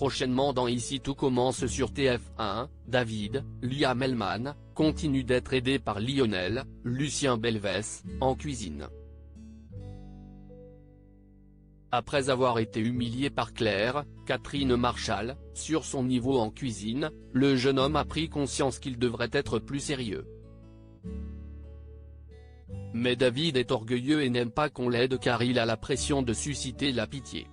prochainement dans Ici tout commence sur TF1, David, Liam Hellman, continue d'être aidé par Lionel, Lucien Belvès, en cuisine. Après avoir été humilié par Claire, Catherine Marchal, sur son niveau en cuisine, le jeune homme a pris conscience qu'il devrait être plus sérieux. Mais David est orgueilleux et n'aime pas qu'on l'aide car il a la pression de susciter la pitié.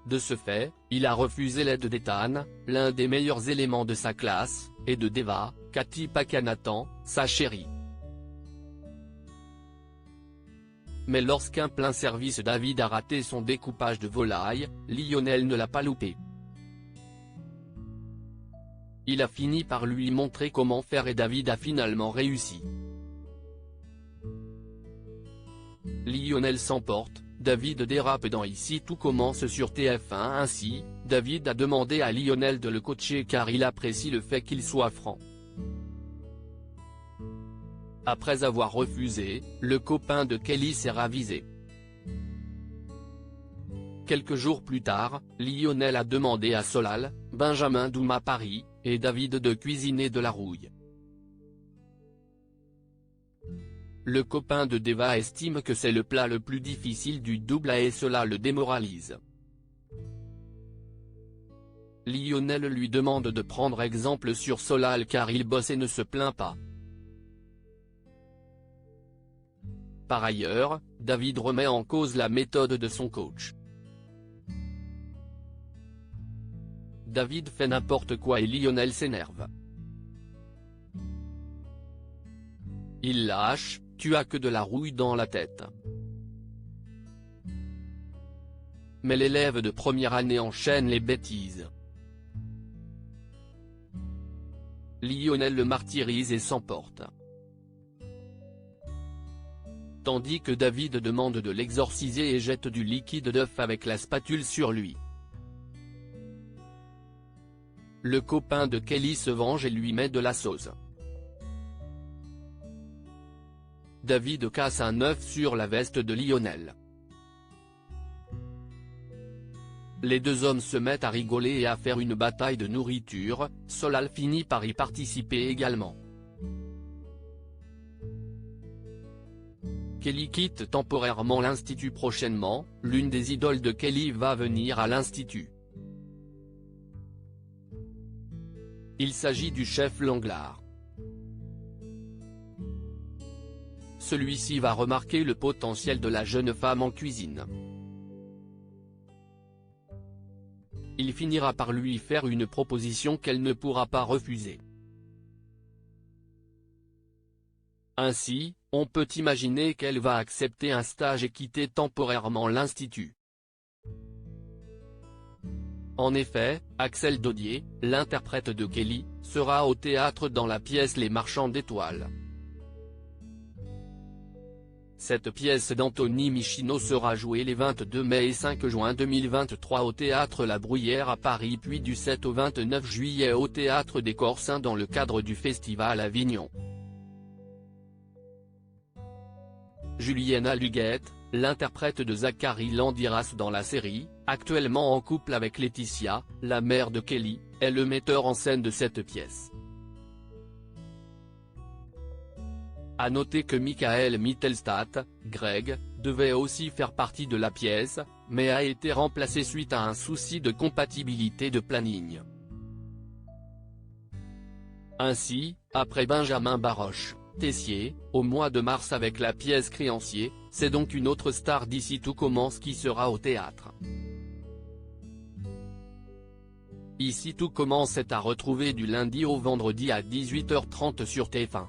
De ce fait, il a refusé l'aide d'Ethan, l'un des meilleurs éléments de sa classe, et de Deva, Cathy Pakanathan, sa chérie. Mais lorsqu'un plein service David a raté son découpage de volaille, Lionel ne l'a pas loupé. Il a fini par lui montrer comment faire et David a finalement réussi. Lionel s'emporte, David dérape dans Ici tout commence sur TF1. Ainsi, David a demandé à Lionel de le coacher car il apprécie le fait qu'il soit franc. Après avoir refusé, le copain de Kelly s'est ravisé. Quelques jours plus tard, Lionel a demandé à Solal, Benjamin Douma Paris, et David de cuisiner de la rouille. Le copain de Deva estime que c'est le plat le plus difficile du double A et cela le démoralise. Lionel lui demande de prendre exemple sur Solal car il bosse et ne se plaint pas. Par ailleurs, David remet en cause la méthode de son coach. David fait n'importe quoi et Lionel s'énerve. Il lâche, tu as que de la rouille dans la tête. Mais l'élève de première année enchaîne les bêtises. Lionel le martyrise et s'emporte. Tandis que David demande de l'exorciser et jette du liquide d'œuf avec la spatule sur lui. Le copain de Kelly se venge et lui met de la sauce. David casse un œuf sur la veste de Lionel. Les deux hommes se mettent à rigoler et à faire une bataille de nourriture, Solal finit par y participer également. Kelly quitte temporairement l'institut prochainement, l'une des idoles de Kelly va venir à l'institut. Il s'agit du chef Langlard. Celui-ci va remarquer le potentiel de la jeune femme en cuisine. Il finira par lui faire une proposition qu'elle ne pourra pas refuser. Ainsi, on peut imaginer qu'elle va accepter un stage et quitter temporairement l'institut. En effet, Axel Dodier, l'interprète de Kelly, sera au théâtre dans la pièce Les Marchands d'étoiles. Cette pièce d'Anthony Michino sera jouée les 22 mai et 5 juin 2023 au théâtre La Bruyère à Paris puis du 7 au 29 juillet au théâtre des Corsins dans le cadre du festival Avignon. Juliana Luguette, l'interprète de Zachary Landiras dans la série, actuellement en couple avec Laetitia, la mère de Kelly, est le metteur en scène de cette pièce. À noter que Michael Mittelstadt, Greg, devait aussi faire partie de la pièce, mais a été remplacé suite à un souci de compatibilité de planning. Ainsi, après Benjamin Baroche, Tessier, au mois de mars avec la pièce Créancier, c'est donc une autre star d'Ici tout commence qui sera au théâtre. Ici tout commence est à retrouver du lundi au vendredi à 18h30 sur TF1.